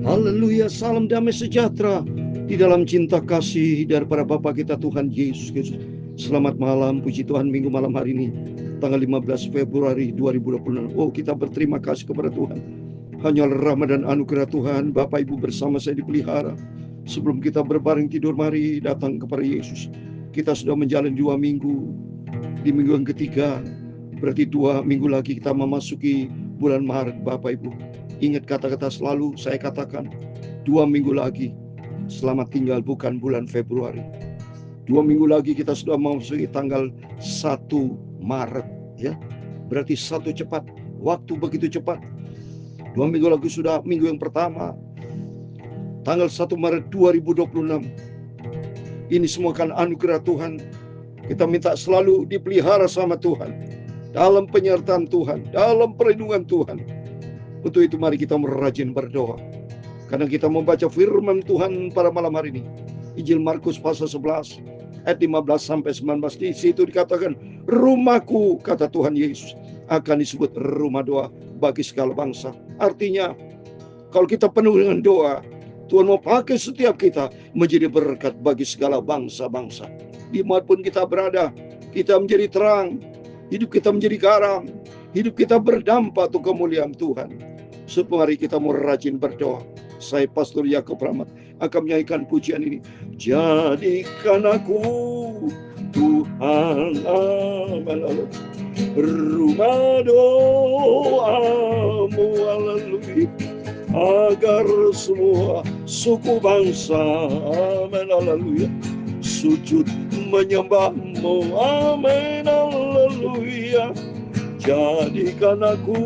Haleluya, salam damai sejahtera di dalam cinta kasih daripada Bapa kita Tuhan Yesus Kristus. Selamat malam, puji Tuhan, minggu malam hari ini tanggal 15 Februari 2026. Oh, kita berterima kasih kepada Tuhan. Hanya rahmat dan anugerah Tuhan, Bapak Ibu bersama saya dipelihara. Sebelum kita berbaring tidur, mari datang kepada Yesus. Kita sudah menjalani 2 minggu. Di minggu yang ketiga, berarti 2 minggu lagi kita memasuki bulan Maret, Bapak Ibu. Ingat kata-kata selalu saya katakan, 2 minggu lagi selamat tinggal, bukan bulan Februari. 2 minggu lagi kita sudah memasuki tanggal 1 Maret, ya. Berarti satu cepat, waktu begitu cepat. 2 minggu lagi sudah minggu yang pertama, tanggal 1 Maret 2026. Ini semua kan anugerah Tuhan. Kita minta selalu dipelihara sama Tuhan, dalam penyertaan Tuhan, dalam perlindungan Tuhan. Untuk itu mari kita merajin berdoa, karena kita membaca firman Tuhan pada malam hari ini. Injil Markus pasal 11 ayat 15 sampai 19. Di situ dikatakan, rumahku, kata Tuhan Yesus, akan disebut rumah doa bagi segala bangsa. Artinya, kalau kita penuh dengan doa, Tuhan mau pakai setiap kita menjadi berkat bagi segala bangsa-bangsa. Dimanapun kita berada, kita menjadi terang, hidup kita menjadi garam, hidup kita berdampak untuk kemuliaan Tuhan. Mari kita mau rajin berdoa. Saya Pastor Yakub Rahmat akan menyanyikan pujian ini. Jadikan aku, Tuhan, amin, rumah doamu, haleluya, agar semua suku bangsa, amin, haleluya, sujud menyembahmu, amin, haleluya. Jadikan aku,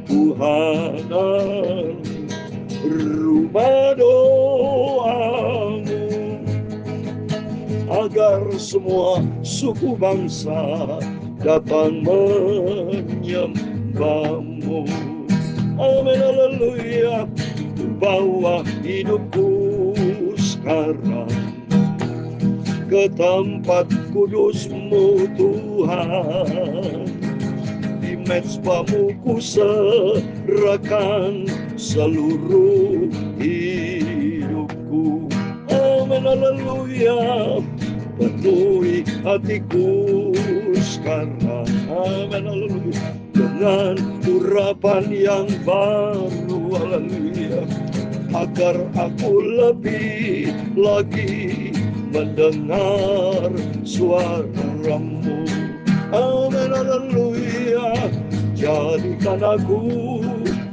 Tuhan, rumah doamu, agar semua suku bangsa datang menyembahmu, amin, haleluya. Bawa hidupku sekarang ke tempat kudus-Mu, Tuhan. Di mezbahmu ku serahkan seluruh hidupku, amin, haleluya. Penuhi hatiku sekarang, amin, haleluya, dengan urapan yang baru, haleluya, agar aku lebih lagi mendengar suara-Mu, amin, haleluya. Jadikan aku,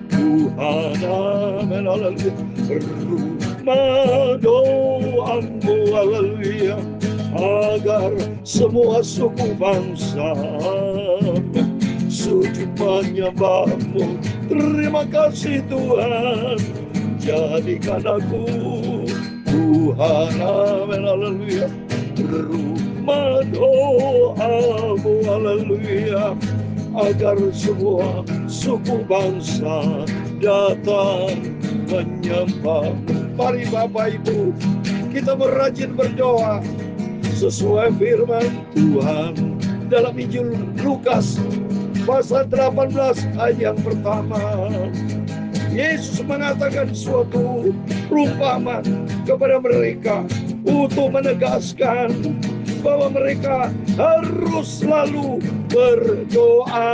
Tuhan, amin, haleluya, rumah doamu, haleluya, agar semua suku bangsa sujud menyembahmu. Terima kasih Tuhan. Jadikan aku, Tuhan, amin, haleluya, rumah doamu, haleluya, agar semua suku bangsa datang menyembahmu. Mari Bapak Ibu, kita merajin berdoa sesuai firman Tuhan dalam Injil Lukas pasal 18 ayat yang pertama. Yesus mengatakan suatu perumpamaan kepada mereka untuk menegaskan bahwa mereka harus selalu berdoa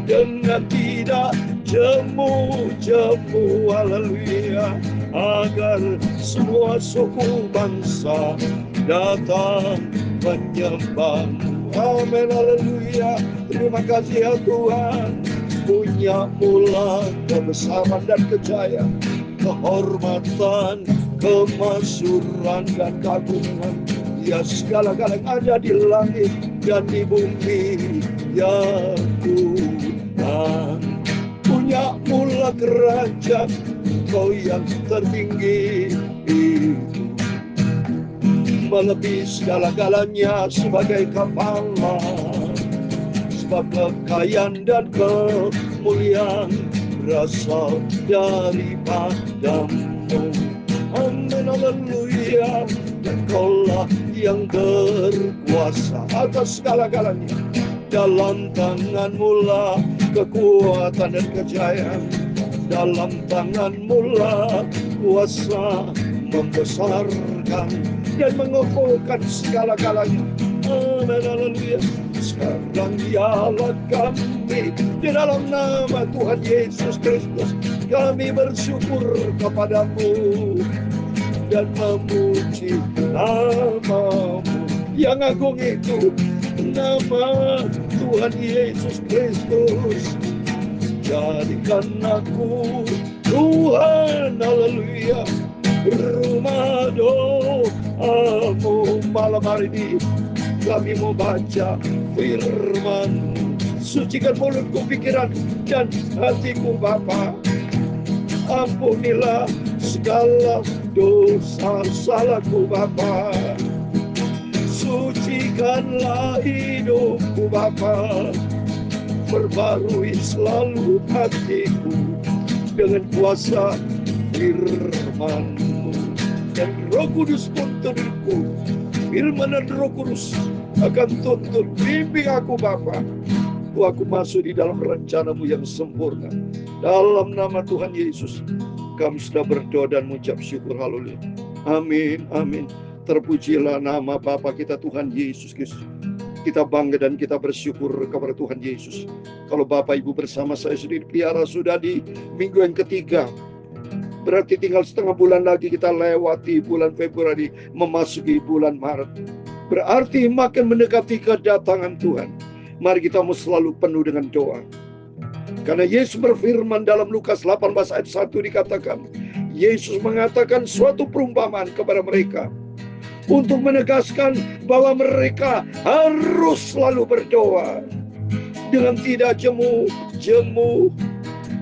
dengan tidak jemu-jemu, haleluya, agar semua suku bangsa datang menyembahmu, amin, haleluya. Terima kasih ya Tuhan, punya mula kebesaran dan kejayaan, kehormatan, kemasyuran dan keagungan, ya segala-gala yang ada di langit dan di bumi, ya Tuhan. Punya mula kerajaan Kau yang tertinggi itu, melebihi segala-galanya sebagai kepala, sebab kekayaan dan kemuliaan berasal daripadamu, amin, haleluya. Dan Kaulah yang berkuasa atas segala-galanya, dalam tangan-Mu lah kekuatan dan kejayaan, dalam tangan-Mu lah kuasa membesarkan dan mengokohkan segala-galanya. Amin, haleluya. Sekarang dialah kami di dalam nama Tuhan Yesus Kristus. Kami bersyukur kepadamu dan memuji nama-Mu yang agung itu, nama Tuhan Yesus Kristus. Jadikan aku Tuhan, haleluya, rumah doa-Mu. Malam hari ini kami mau baca firman. Sucikan mulutku, pikiran, dan hatiku Bapa. Ampunilah segala dosa salahku Bapa. Sucikanlah hidupku Bapa. Perbarui selalu hatiku dengan kuasa firman-Mu. Dan Roh Kudus pun tuntunku. Firman dan Roh Kudus akan tuntun bimbing aku Bapa. Aku masuk di dalam rencana-Mu yang sempurna. Dalam nama Tuhan Yesus, kami sudah berdoa dan mengucap syukur. Haleluya. Amin, amin. Terpujilah nama Bapa kita Tuhan Yesus Kristus. Kita bangga dan kita bersyukur kepada Tuhan Yesus. Kalau Bapak Ibu bersama saya sudah dipelihara, sudah di minggu yang ketiga. Berarti tinggal setengah bulan lagi kita lewati bulan Februari, memasuki bulan Maret. Berarti makin mendekati kedatangan Tuhan. Mari kita mau selalu penuh dengan doa. Karena Yesus berfirman dalam Lukas 18 ayat 1 dikatakan, Yesus mengatakan suatu perumpamaan kepada mereka untuk menegaskan bahwa mereka harus selalu berdoa dengan tidak jemu,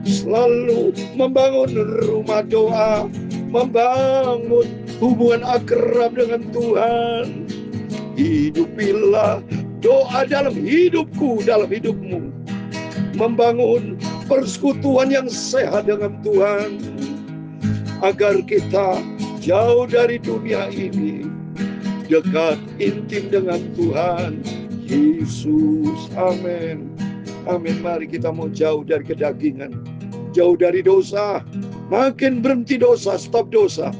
selalu membangun rumah doa, membangun hubungan akrab dengan Tuhan. Hidupilah doa dalam hidupku, dalam hidupmu. Membangun persekutuan yang sehat dengan Tuhan. Agar kita jauh dari dunia ini, dekat intim dengan Tuhan Yesus. Amin. Amin. Mari kita mau jauh dari kedagingan, jauh dari dosa. Makin berhenti dosa, stop dosa.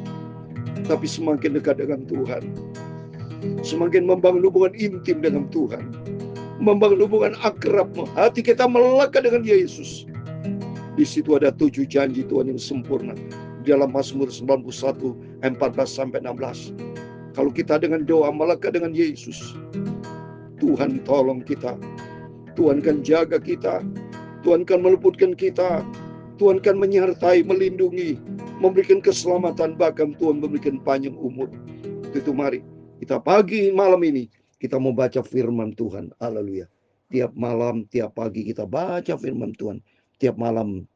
Tapi semakin dekat dengan Tuhan, semakin membangun hubungan intim dengan Tuhan, membangun hubungan akrab. Hati kita melekat dengan Yesus. Di situ ada 7 janji Tuhan yang sempurna. Dalam Mazmur 91 14-16. Kalau kita dengan doa melekat dengan Yesus, Tuhan tolong kita. Tuhan kan jaga kita. Tuhan kan meluputkan kita. Tuhan kan menyertai, melindungi, memberikan keselamatan, bahkan Tuhan memberikan panjang umur. Itu mari kita pagi malam ini kita mau baca firman Tuhan. Haleluya. Tiap malam, tiap pagi kita baca firman Tuhan. Tiap malam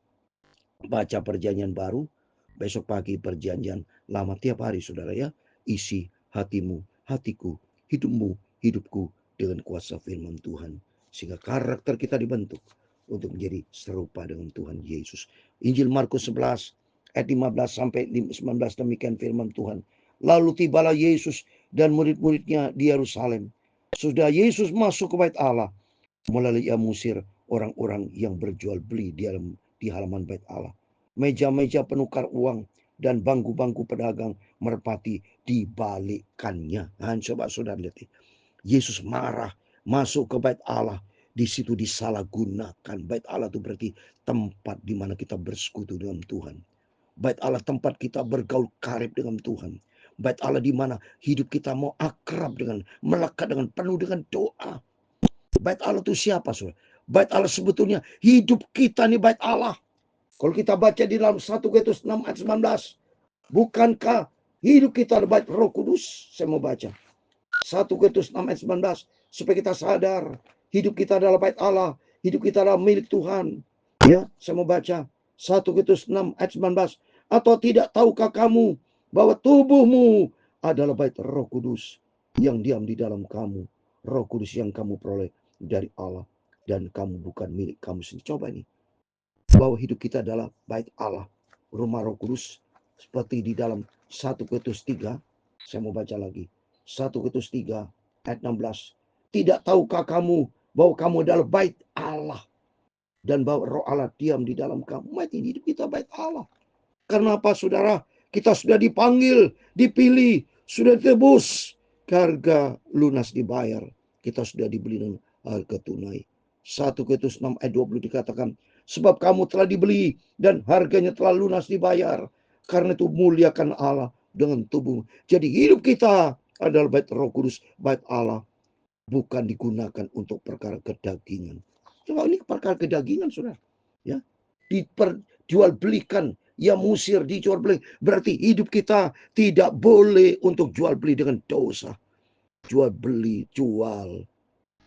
baca perjanjian baru, besok pagi perjanjian lama. Tiap hari saudara ya, isi hatimu, hatiku, hidupmu, hidupku dengan kuasa firman Tuhan. Sehingga karakter kita dibentuk untuk menjadi serupa dengan Tuhan Yesus. Injil Markus 11 ayat 15-19 demikian firman Tuhan. Lalu tibalah Yesus dan murid-muridnya di Yerusalem. Sudah Yesus masuk ke bait Allah, mulai ia mengusir orang-orang yang berjual beli di halaman bait Allah. Meja-meja penukar uang dan bangku-bangku pedagang merpati dibalikkannya. Nah, coba saudara lihat. Yesus marah masuk ke bait Allah. Di situ disalahgunakan. Bait Allah itu berarti tempat di mana kita bersekutu dengan Tuhan. Bait Allah tempat kita bergaul karib dengan Tuhan. Bait Allah di mana hidup kita mau akrab dengan, melekat dengan, penuh dengan doa. Bait Allah itu siapa, saudara? Bait Allah sebetulnya hidup kita nih bait Allah. Kalau kita baca di dalam 1 Korintus 6 ayat 19. Bukankah hidup kita adalah bait Roh Kudus? Saya mau baca 1 Korintus 6 ayat 19. Supaya kita sadar hidup kita adalah bait Allah. Hidup kita adalah milik Tuhan. Ya, saya mau baca 1 Korintus 6 ayat 19. Atau tidak tahukah kamu bahwa tubuhmu adalah bait Roh Kudus yang diam di dalam kamu. Roh Kudus yang kamu peroleh dari Allah. Dan kamu bukan milik kamu sendiri. Coba ini. Bahwa hidup kita adalah bait Allah. Rumah Roh Kudus. Seperti di dalam 1 Korintus 3. Saya mau baca lagi. 1 Korintus 3 ayat 16. Tidak tahukah kamu bahwa kamu adalah bait Allah dan bahwa roh Allah diam di dalam kamu. Mati hidup kita bait Allah. Karena apa saudara? Kita sudah dipanggil, dipilih, sudah ditebus. Harga lunas dibayar. Kita sudah dibeli dengan harga tunai. 1 Korintus 6 ayat 20 dikatakan, sebab kamu telah dibeli dan harganya telah lunas dibayar. Karena itu muliakan Allah dengan tubuh. Jadi hidup kita adalah bait Roh Kudus, bait Allah. Bukan digunakan untuk perkara kedagingan. Coba ini perkara kedagingan, saudara. Ya, diperjual belikan, ya musir, dijual beli. Berarti hidup kita tidak boleh untuk jual beli dengan dosa. Jual beli, jual.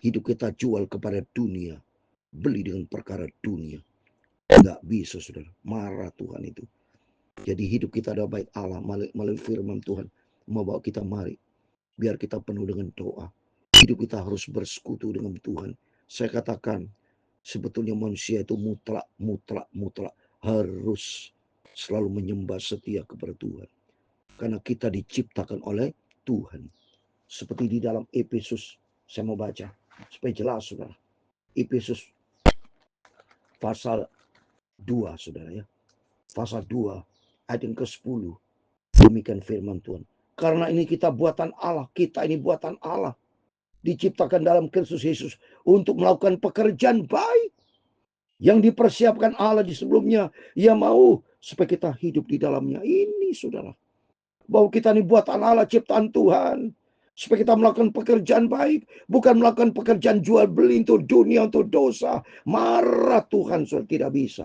Hidup kita jual kepada dunia. Beli dengan perkara dunia. Enggak bisa, saudara. Marah Tuhan itu. Jadi hidup kita adalah bait Allah melalui firman Tuhan. Membawa kita mari. Biar kita penuh dengan doa. Hidup kita harus bersekutu dengan Tuhan. Saya katakan, sebetulnya manusia itu mutlak harus selalu menyembah setia kepada Tuhan. Karena kita diciptakan oleh Tuhan. Seperti di dalam Efesus, saya mau baca supaya jelas, saudara. Efesus pasal 2, saudara ya. Pasal 2 ayat yang ke-10. Demikian firman Tuhan. Karena ini kita buatan Allah, kita ini buatan Allah. Diciptakan dalam Kristus Yesus untuk melakukan pekerjaan baik yang dipersiapkan Allah di sebelumnya. Ia mau supaya kita hidup di dalamnya. Ini saudara, bahwa kita ini buatan Allah, ciptaan Tuhan, supaya kita melakukan pekerjaan baik, bukan melakukan pekerjaan jual beli untuk dunia, untuk dosa. Marah Tuhan, saudara, tidak bisa,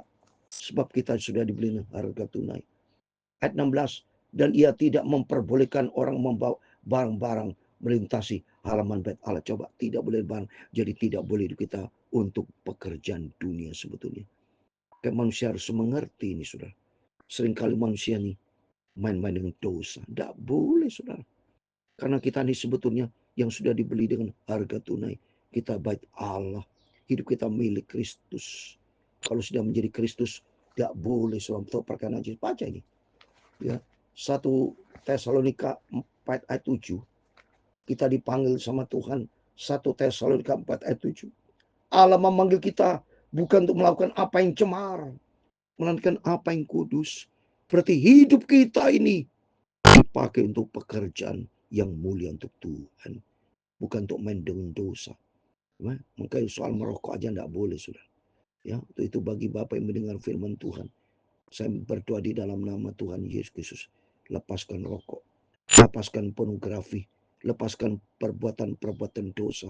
sebab kita sudah dibeli harga tunai. Ayat 16, dan ia tidak memperbolehkan orang membawa barang-barang melintasi halaman bait Allah. Coba, tidak boleh barang. Jadi tidak boleh kita untuk pekerjaan dunia sebetulnya. Kayak manusia harus mengerti ini, saudara. Seringkali manusia nih main-main dengan dosa. Tidak boleh, saudara. Karena kita ini sebetulnya yang sudah dibeli dengan harga tunai. Kita bait Allah. Hidup kita milik Kristus. Kalau sudah menjadi Kristus, tidak boleh suatu perkara najis. Baca ini. Ya, 1 Tesalonika 4 ayat 7. Kita dipanggil sama Tuhan. 1 Tesalonika 4 ayat 7. Allah memanggil kita bukan untuk melakukan apa yang cemar, melainkan apa yang kudus. Berarti hidup kita ini dipakai untuk pekerjaan yang mulia untuk Tuhan. Bukan untuk main dengan dosa. Makanya soal merokok aja tidak boleh, saudara. Ya, itu bagi Bapak yang mendengar firman Tuhan. Saya berdoa di dalam nama Tuhan Yesus Kristus. Lepaskan rokok, lepaskan pornografi, lepaskan perbuatan-perbuatan dosa,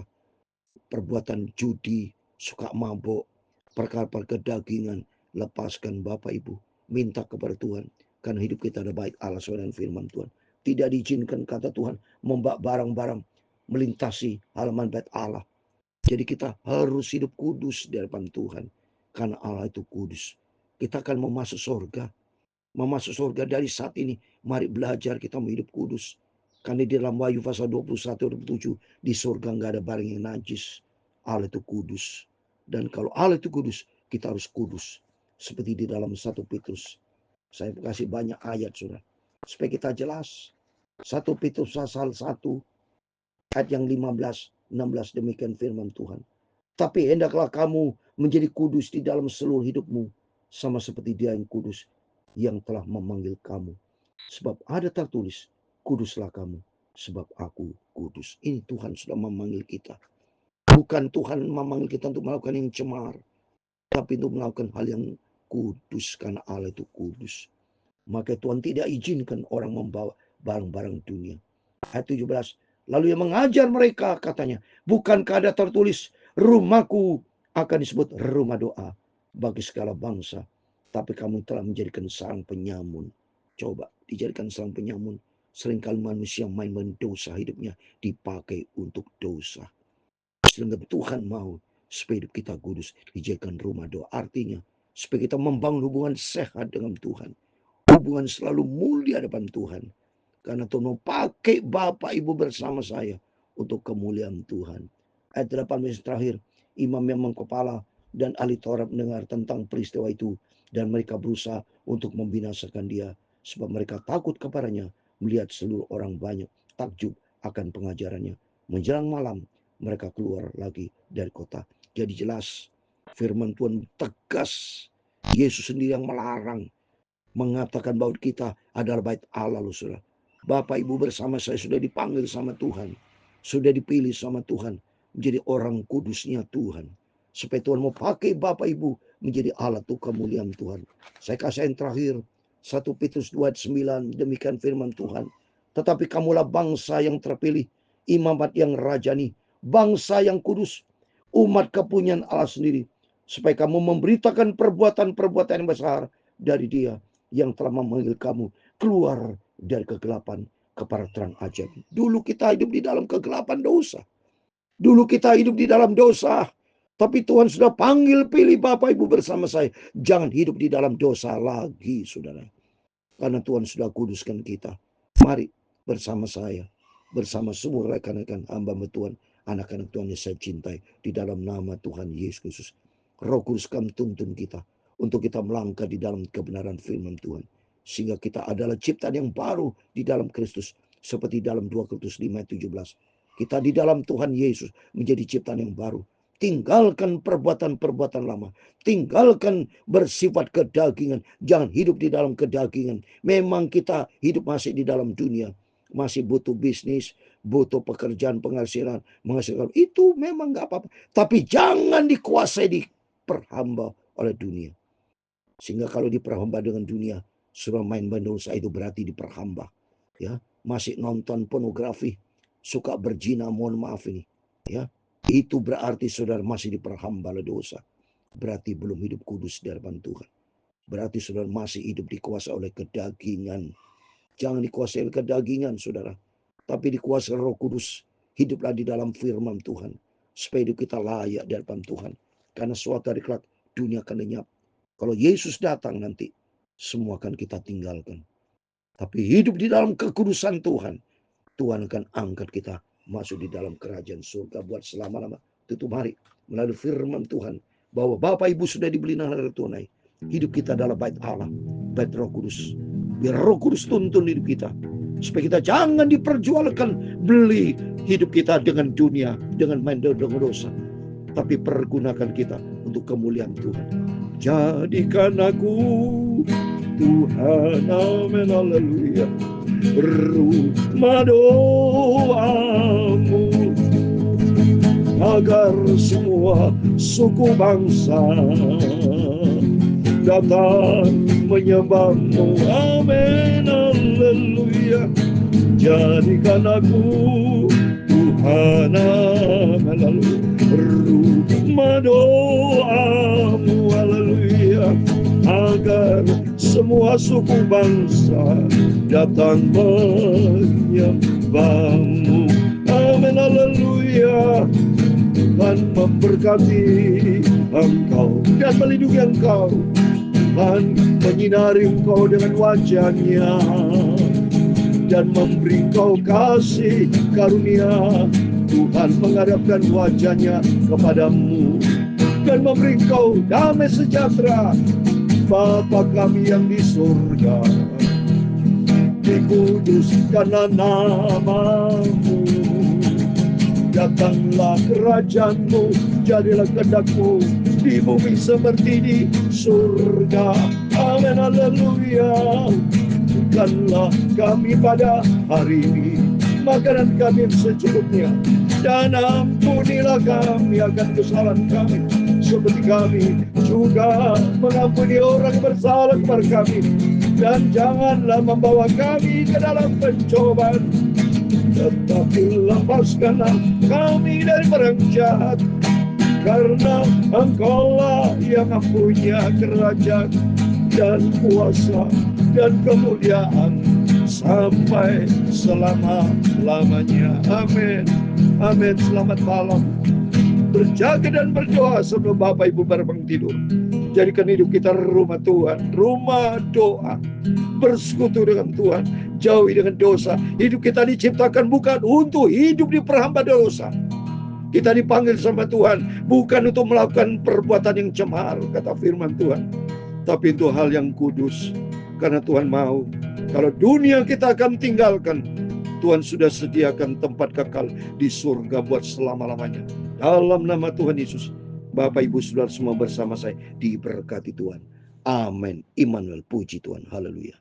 perbuatan judi, suka mabuk, perkara-perkara kedagingan. Lepaskan Bapak Ibu. Minta kepada Tuhan. Karena hidup kita ada baik Allah sesuai dengan firman Tuhan. Tidak diizinkan kata Tuhan membawa barang-barang melintasi halaman bait Allah. Jadi kita harus hidup kudus di hadapan Tuhan. Karena Allah itu kudus. Kita akan memasuk surga. Memasuk surga dari saat ini. Mari belajar kita hidup kudus. Karena di dalam Wahyu pasal 21-27. Di surga nggak ada barang yang najis. Allah itu kudus. Dan kalau Allah itu kudus, kita harus kudus. Seperti di dalam 1 Petrus. Saya kasih banyak ayat, saudara. Supaya kita jelas. 1 Petrus pasal 1. Ayat yang 15, 16. Demikian firman Tuhan. Tapi hendaklah kamu menjadi kudus di dalam seluruh hidupmu. Sama seperti Dia yang kudus, yang telah memanggil kamu. Sebab ada tertulis, kuduslah kamu, sebab aku kudus. Ini Tuhan sudah memanggil kita. Bukan Tuhan memanggil kita untuk melakukan yang cemar, tapi untuk melakukan hal yang kudus, karena Allah itu kudus. Maka Tuhan tidak izinkan orang membawa barang-barang dunia. Ayat 17. Lalu ia mengajar mereka, katanya, bukankah ada tertulis, rumahku akan disebut rumah doa bagi segala bangsa. Tapi kamu telah menjadikan sarang penyamun. Coba, dijadikan sarang penyamun. Seringkali manusia main-main dosa, hidupnya dipakai untuk dosa. Sehingga Tuhan mau supaya hidup kita kudus, dijadikan rumah doa. Artinya, supaya kita membangun hubungan sehat dengan Tuhan. Hubungan selalu mulia depan Tuhan. Karena Tuhan mau pakai Bapak Ibu bersama saya untuk kemuliaan Tuhan. Ayat 18 terakhir, imam yang mengkepala dan ahli Taurat mendengar tentang peristiwa itu. Dan mereka berusaha untuk membinasakan dia. Sebab mereka takut kepadanya, melihat seluruh orang banyak takjub akan pengajarannya. Menjelang malam, mereka keluar lagi dari kota. Jadi jelas, Firman Tuhan tegas. Yesus sendiri yang melarang, mengatakan bahwa kita adalah bait Allah, loh saudara. Bapak Ibu bersama saya sudah dipanggil sama Tuhan, sudah dipilih sama Tuhan menjadi orang kudusnya Tuhan, supaya Tuhan mau pakai Bapak Ibu menjadi alat untuk kemuliaan Tuhan. Saya kasih yang terakhir, 1 Petrus 2:9, demikian firman Tuhan. Tetapi kamulah bangsa yang terpilih, imamat yang rajani, bangsa yang kudus, umat kepunyaan Allah sendiri, supaya kamu memberitakan perbuatan-perbuatan yang besar dari Dia yang telah memanggil kamu keluar dari kegelapan kepada terang ajaib. Dulu kita hidup di dalam kegelapan dosa. Dulu kita hidup di dalam dosa. Tapi Tuhan sudah panggil pilih Bapak Ibu bersama saya. Jangan hidup di dalam dosa lagi, saudara. Karena Tuhan sudah kuduskan kita. Mari bersama saya, bersama semua rekan-rekan hamba Tuhan, anak-anak Tuhan yang saya cintai, di dalam nama Tuhan Yesus Kristus. Roh Kudus kami tuntun kita untuk kita melangkah di dalam kebenaran firman Tuhan, sehingga kita adalah ciptaan yang baru di dalam Kristus, seperti dalam 2 Korintus 5:17. Kita di dalam Tuhan Yesus menjadi ciptaan yang baru. Tinggalkan perbuatan-perbuatan lama. Tinggalkan bersifat kedagingan. Jangan hidup di dalam kedagingan. Memang kita hidup masih di dalam dunia, masih butuh bisnis, butuh pekerjaan, penghasilan, menghasilkan. Itu memang gak apa-apa. Tapi jangan dikuasai, diperhamba oleh dunia. Sehingga kalau diperhamba dengan dunia, sudah main-main dosa, itu berarti diperhamba. Ya, masih nonton pornografi, suka berzina, mohon maaf ini. Ya, itu berarti saudara masih diperhamba oleh dosa. Berarti belum hidup kudus di hadapan Tuhan. Berarti saudara masih hidup dikuasai oleh kedagingan. Jangan dikuasai oleh kedagingan, saudara. Tapi dikuasai Roh Kudus. Hiduplah di dalam firman Tuhan, supaya hidup kita layak di hadapan Tuhan. Karena suatu hari kelak dunia akan lenyap. Kalau Yesus datang nanti, semua akan kita tinggalkan. Tapi hidup di dalam kekudusan Tuhan, Tuhan akan angkat kita masuk di dalam kerajaan surga buat selama-lama. Tutup hari melalui firman Tuhan, bahwa Bapak Ibu sudah dibeli dengan tunai. Hidup kita adalah bait Allah, bait Roh Kudus. Biar Roh Kudus tuntun hidup kita, supaya kita jangan diperjualkan, beli hidup kita dengan dunia, dengan main dengan dosa. Tapi pergunakan kita untuk kemuliaan Tuhan. Jadikan aku Tuhan, amin, haleluya, rumah doamu, agar semua suku bangsa datang menyembahmu, amin, haleluya. Jadikan aku Tuhan, amin, haleluya, rumah doamu, haleluya, agar semua suku bangsa datang menyembahmu, amin, haleluya. Tuhan memberkati engkau dan melindungi engkau. Tuhan menyinari engkau dengan wajah-Nya dan memberi engkau kasih karunia. Tuhan menghadapkan wajah-Nya kepadamu dan memberi engkau damai sejahtera. Bapa kami yang di surga, dikuduskanlah namamu. Datanglah kerajaan-Mu, jadilah kehendak-Mu di bumi seperti di surga. Amin, haleluya. Berikanlah kami pada hari ini makanan kami secukupnya, dan ampunilah kami akan kesalahan kami, seperti kami juga mengampuni orang yang bersalah kepada kami. Dan janganlah membawa kami ke dalam pencobaan, tetapi lepaskanlah kami dari perang jahat. Karena Engkau-lah yang mempunyai kerajaan dan kuasa dan kemuliaan sampai selama-lamanya. Amin. Amin. Selamat malam. Berjaga dan berdoa sebelum Bapak Ibu berbangun tidur. Jadikan hidup kita rumah Tuhan, rumah doa. Bersekutu dengan Tuhan, jauhi dengan dosa. Hidup kita diciptakan bukan untuk hidup diperhamba dosa. Kita dipanggil sama Tuhan bukan untuk melakukan perbuatan yang cemar, kata firman Tuhan, tapi itu hal yang kudus. Karena Tuhan mau, kalau dunia kita akan tinggalkan, Tuhan sudah sediakan tempat kekal di surga buat selama-lamanya. Dalam nama Tuhan Yesus, Bapak Ibu Saudara semua bersama saya diberkati Tuhan. Amin. Immanuel, puji Tuhan. Haleluya.